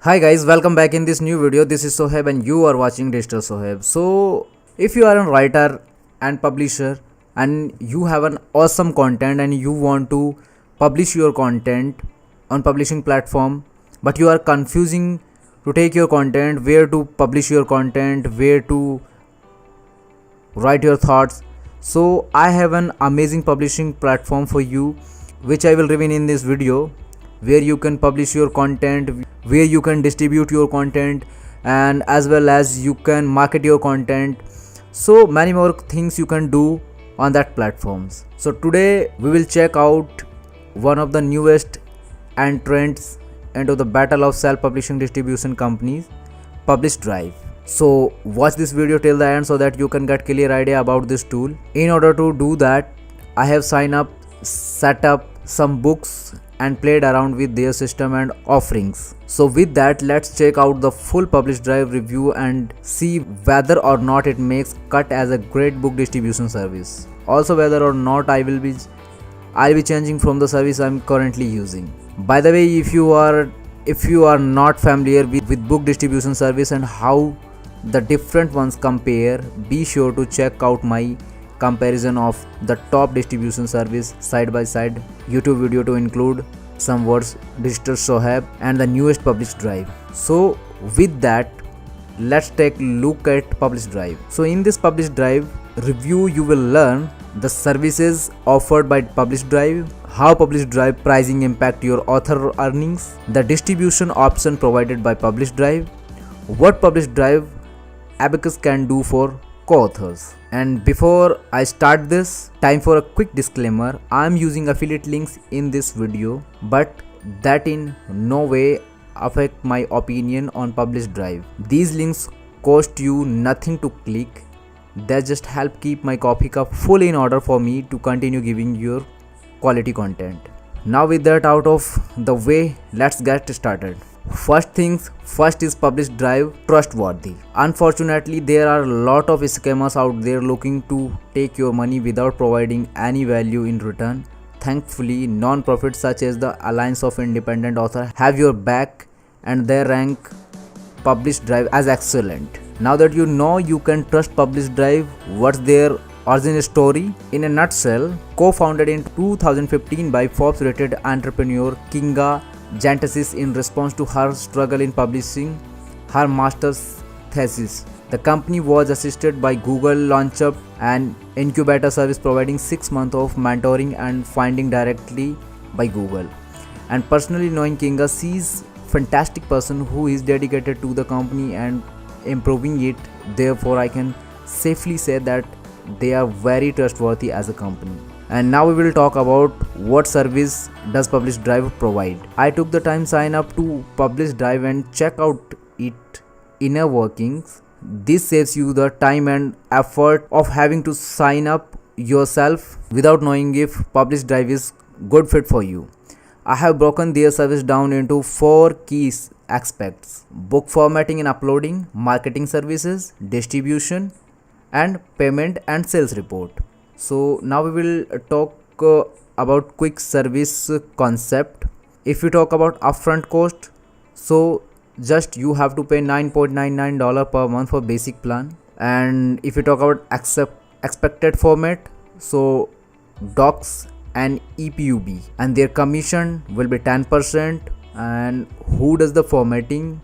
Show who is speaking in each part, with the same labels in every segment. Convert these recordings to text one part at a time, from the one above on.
Speaker 1: Hi guys, welcome back in this new video. This is Soheb and you are watching Digital Soheb. So, if you are a writer and publisher and you have an awesome content and you want to publish your content on publishing platform, but you are confusing to take your content, where to publish your content, where to write your thoughts. So, I have an amazing publishing platform for you which I will reveal in this video, where you can publish your content, where you can distribute your content, and as well as you can market your content. So many more things you can do on that platforms. So today we will check out one of the newest entrants into the battle of self-publishing distribution companies, PublishDrive. So watch this video till the end so that you can get clear idea about this tool. In order to do that, I have signed up, set up some books and played around with their system and offerings. So with that, let's check out the full PublishDrive review and see whether or not it makes cut as a great book distribution service. Also whether or not I'll be changing from the service I'm currently using. By the way, if you are not familiar with book distribution service and how the different ones compare, be sure to check out my comparison of the top distribution service side by side YouTube video to include some words Digital Soheb and the newest PublishDrive. So with that, let's take a look at PublishDrive. So in this PublishDrive review, you will learn the services offered by PublishDrive, how PublishDrive pricing impact your author earnings, the distribution option provided by PublishDrive, what PublishDrive Abacus can do for co-authors. And before I start this, time for a quick disclaimer. I am using affiliate links in this video, but that in no way affect my opinion on PublishDrive. These links cost you nothing to click. They just help keep my coffee cup full in order for me to continue giving your quality content. Now with that out of the way, let's get started. First things first is PublishDrive trustworthy. Unfortunately, there are a lot of scammers out there looking to take your money without providing any value in return. Thankfully, non-profits such as the Alliance of Independent Authors have your back and they rank PublishDrive as excellent. Now that you know you can trust PublishDrive, what's their origin story? In a nutshell, co-founded in 2015 by Forbes rated entrepreneur Kinga Jantasis in response to her struggle in publishing her master's thesis. The company was assisted by Google LaunchUp, an incubator service providing 6 months of mentoring and funding directly by Google. And personally knowing Kinga, she's a fantastic person who is dedicated to the company and improving it. Therefore, I can safely say that they are very trustworthy as a company. And now we will talk about what service does PublishDrive provide. I took the time sign up to PublishDrive and check out its inner workings. This saves you the time and effort of having to sign up yourself without knowing if PublishDrive is good fit for you. I have broken their service down into 4 key aspects: book formatting and uploading, marketing services, distribution, and payment and sales report. So now we will talk about quick service concept. If you talk about upfront cost, so just you have to pay $9.99 per month for basic plan. And if you talk about expected format, so docs and EPUB, and their commission will be 10%. And who does the formatting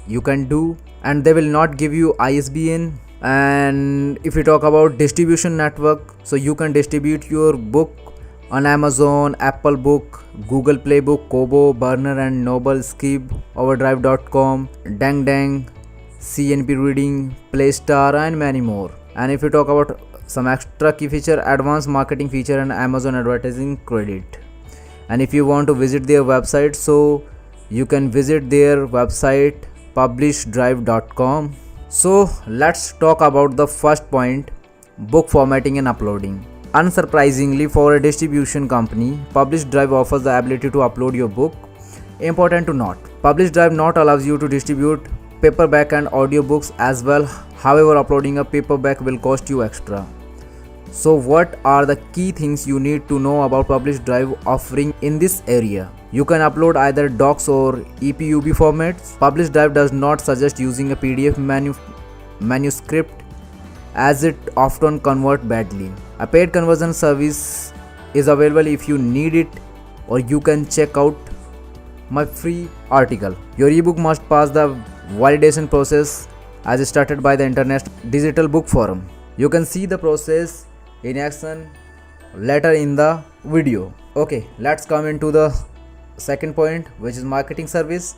Speaker 1: you can do, and they will not give you ISBN. And if you talk about distribution network, so you can distribute your book on Amazon, Apple Book, Google Play Book, Kobo, Burner and Noble, Skib, Overdrive.com, Dang, CNP Reading, Playstar and many more. And if you talk about some extra key feature, advanced marketing feature and Amazon advertising credit. And if you want to visit their website, so you can visit their website publishdrive.com. So let's talk about the first point, book formatting and uploading. Unsurprisingly, for a distribution company, PublishDrive offers the ability to upload your book. Important to note, PublishDrive not allows you to distribute paperback and audiobooks as well. However, uploading a paperback will cost you extra. So what are the key things you need to know about Publish Drive offering in this area? You can upload either docs or EPUB formats. Publish Drive does not suggest using a PDF manuscript as it often converts badly. A paid conversion service is available if you need it, or you can check out my free article. Your ebook must pass the validation process as started by the Internet Digital Book Forum. You can see the process in action later in the video. Okay, let's come into the second point, which is marketing service.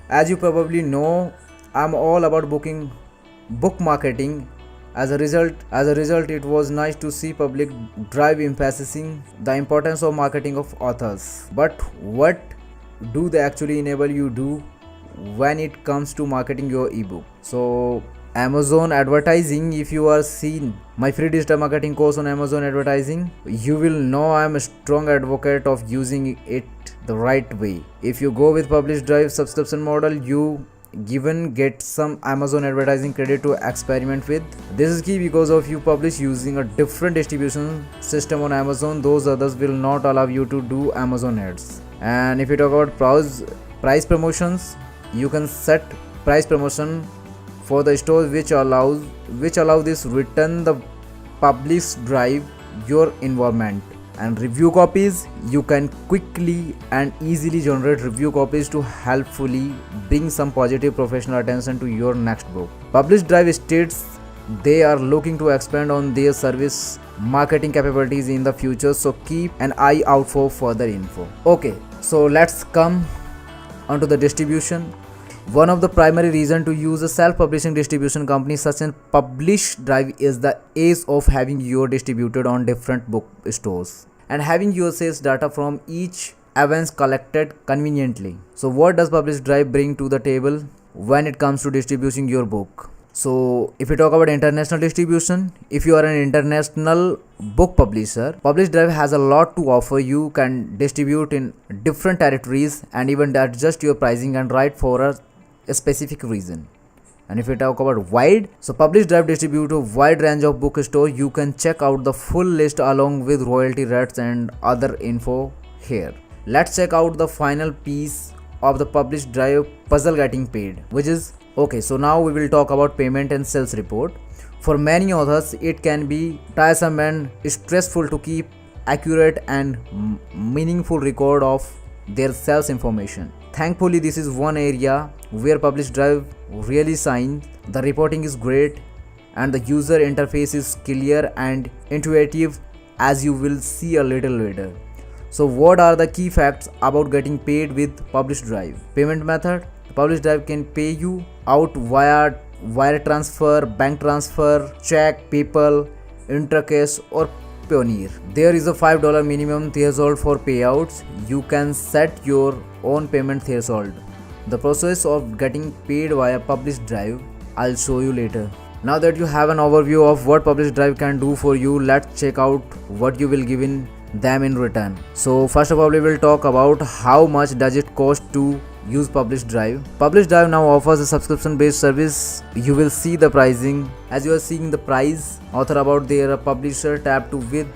Speaker 1: As you probably know, I'm all about book marketing. As a result, it was nice to see Public Drive emphasizing the importance of marketing of authors. But what do they actually enable you do when it comes to marketing your ebook? So Amazon advertising. If you are seen my free digital marketing course on Amazon advertising, you will know I'm a strong advocate of using it the right way. If you go with Publish Drive subscription model, you given get some Amazon advertising credit to experiment with. This is key because if you publish using a different distribution system on Amazon, those others will not allow you to do Amazon ads. And if you talk about price promotions, you can set price promotion for the stores which allow this return the Publish Drive your environment. And review copies, you can quickly and easily generate review copies to helpfully bring some positive professional attention to your next book. Publish Drive states they are looking to expand on their service marketing capabilities in the future, so keep an eye out for further info. Okay, so let's come onto the distribution. One of the primary reasons to use a self-publishing distribution company such as Publish Drive is the ease of having your distributed on different bookstores and having your sales data from each events collected conveniently. So what does Publish Drive bring to the table when it comes to distributing your book? So if you talk about international distribution, if you are an international book publisher, Publish Drive has a lot to offer. You can distribute in different territories and even adjust your pricing and write for a specific reason. And if we talk about wide, so Publish Drive distribute a wide range of bookstores. You can check out the full list along with royalty rates and other info here. Let's check out the final piece of the Publish Drive puzzle, getting paid, which is okay. So now we will talk about payment and sales report. For many authors, it can be tiresome and stressful to keep accurate and meaningful record of their sales information. Thankfully, this is one area where Publish Drive really shines. The reporting is great and the user interface is clear and intuitive, as you will see a little later. So what are the key facts about getting paid with Publish Drive? Payment method. Publish Drive can pay you out via wire transfer, bank transfer, check, PayPal, Intercash or Payoneer. There is a $5 minimum threshold for payouts. You can set your own payment threshold. The process of getting paid via Publish Drive, I'll show you later. Now that you have an overview of what Publish Drive can do for you, let's check out what you will give in them in return. So first of all, we will talk about how much does it cost to use Publish Drive. Publish Drive now offers a subscription based service. You will see the pricing. As you are seeing the price, author about their publisher tab to with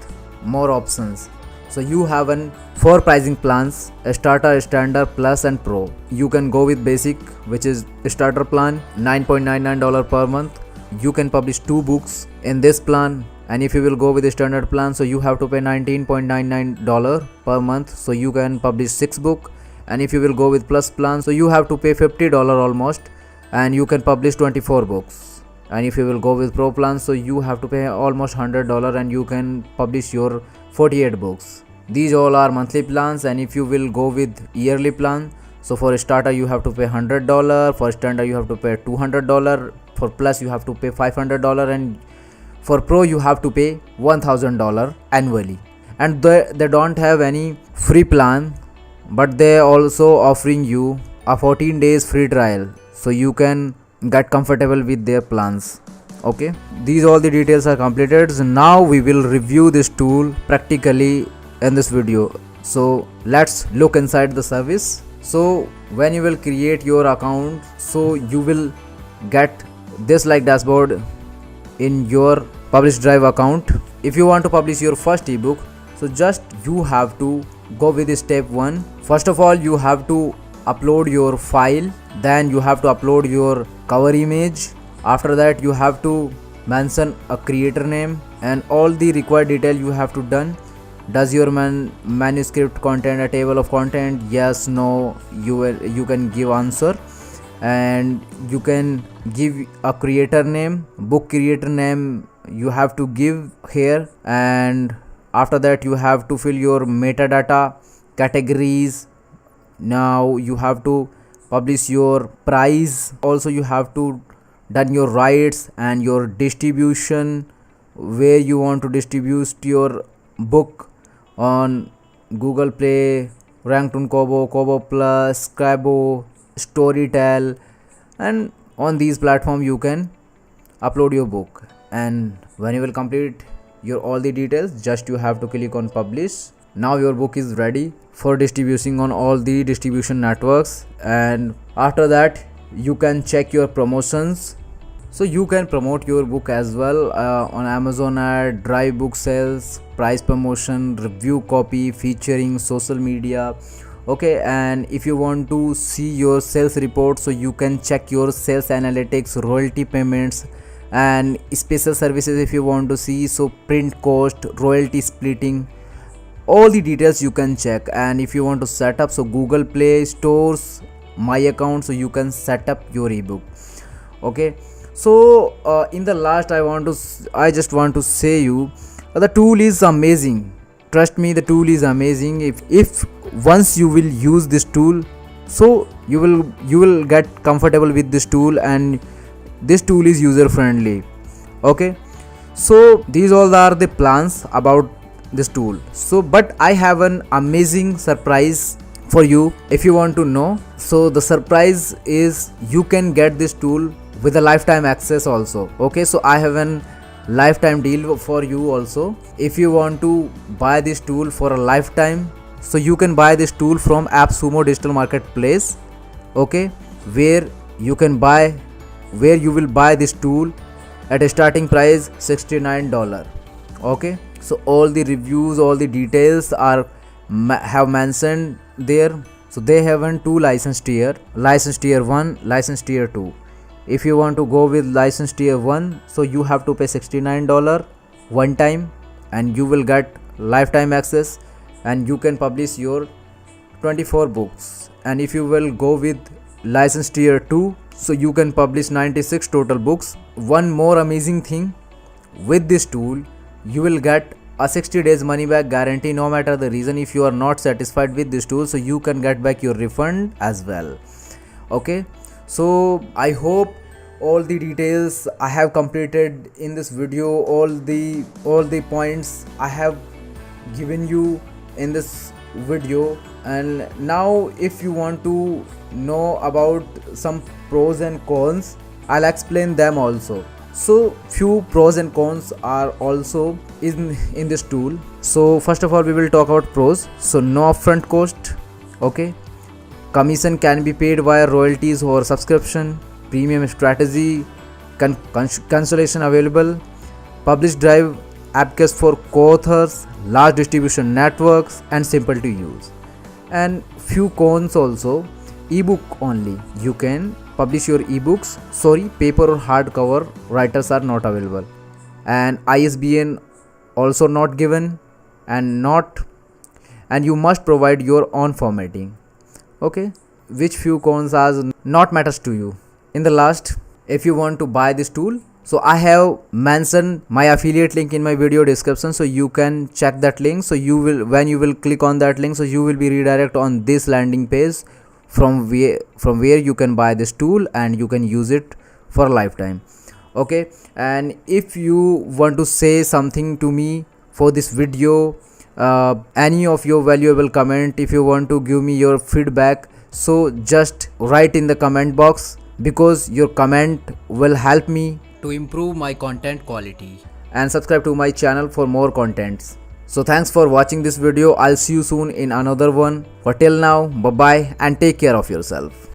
Speaker 1: more options. So you have 4 pricing plans: a starter, standard, plus and pro. You can go with basic, which is starter plan, $9.99 per month. You can publish 2 books in this plan. And if you will go with the standard plan, so you have to pay $19.99 per month, so you can publish 6 books. And if you will go with plus plan, so you have to pay $50 almost, and you can publish 24 books. And if you will go with pro plan, so you have to pay almost $100 and you can publish your 48 books. These all are monthly plans. And if you will go with yearly plan, so for a starter you have to pay $100, for standard you have to pay $200, for plus you have to pay $500, and for pro you have to pay $1000 annually. And they don't have any free plan, but they also offering you a 14 days free trial, so you can get comfortable with their plans. Okay, these all the details are completed. So now we will review this tool practically in this video. So let's look inside the service. So when you will create your account, so you will get this like dashboard in your Publish Drive account. If you want to publish your first ebook, so just you have to go with step 1. First of all, you have to upload your file, then you have to upload your cover image. After that, you have to mention a creator name and all the required detail you have to done. Does your manuscript contain a table of content? Yes, no, you can give answer, and you can give a creator name, book creator name you have to give here. And after that, you have to fill your metadata, categories. Now you have to publish your price, also you have to done your rights and your distribution, where you want to distribute your book on Google Play, Rankton, Kobo Plus, Scrabo, Storytel, and on these platforms you can upload your book. And when you will complete your all the details, just you have to click on publish. Now your book is ready for distribution on all the distribution networks. And after that, you can check your promotions, so you can promote your book as well on Amazon ad, Drive book sales, price promotion, review copy, featuring, social media. Okay, and if you want to see your sales report, so you can check your sales analytics, royalty payments, and special services if you want to see, so print cost, royalty splitting, all the details you can check. And if you want to set up, so Google Play stores my account, so you can set up your ebook. Okay, so in the last, I just want to say you, the tool is amazing. Trust me, the tool is amazing. If once you will use this tool, so you will get comfortable with this tool, and this tool is user friendly. Okay, so these all are the plans about this tool. So but I have an amazing surprise for you if you want to know. So the surprise is you can get this tool with a lifetime access also. Okay, so I have an lifetime deal for you also. If you want to buy this tool for a lifetime, so you can buy this tool from AppSumo Digital Marketplace. Okay, where you will buy this tool at a starting price $69. Okay, so all the reviews, all the details are have mentioned there. So they have two license tier, license tier 1, license tier 2. If you want to go with license tier 1, so you have to pay $69 one time, and you will get lifetime access, and you can publish your 24 books. And if you will go with license tier 2, so you can publish 96 total books. One more amazing thing, with this tool you will get a 60 days money back guarantee. No matter the reason, if you are not satisfied with this tool, so you can get back your refund as well. Okay, so I hope all the details I have completed in this video, all the points I have given you in this video. And now if you want to know about some pros and cons, I'll explain them also. So few pros and cons are also in this tool. So first of all, we will talk about pros. So no upfront cost. Okay, commission can be paid via royalties or subscription, premium strategy, consolation available, publish drive AppKes for co-authors, large distribution networks, and simple to use. And few cons also, ebook only. You can publish your ebooks, paper or hardcover writers are not available, and ISBN also not given, and you must provide your own formatting. Okay, which few cons are not matters to you. In the last, if you want to buy this tool, so I have mentioned my affiliate link in my video description, so you can check that link. So when you will click on that link, so you will be redirected on this landing page from where you can buy this tool and you can use it for a lifetime. Okay, and if you want to say something to me for this video, any of your valuable comment, if you want to give me your feedback, so just write in the comment box, because your comment will help me to improve my content quality. And subscribe to my channel for more contents. So thanks for watching this video. I'll see you soon in another one. For till now, bye bye and take care of yourself.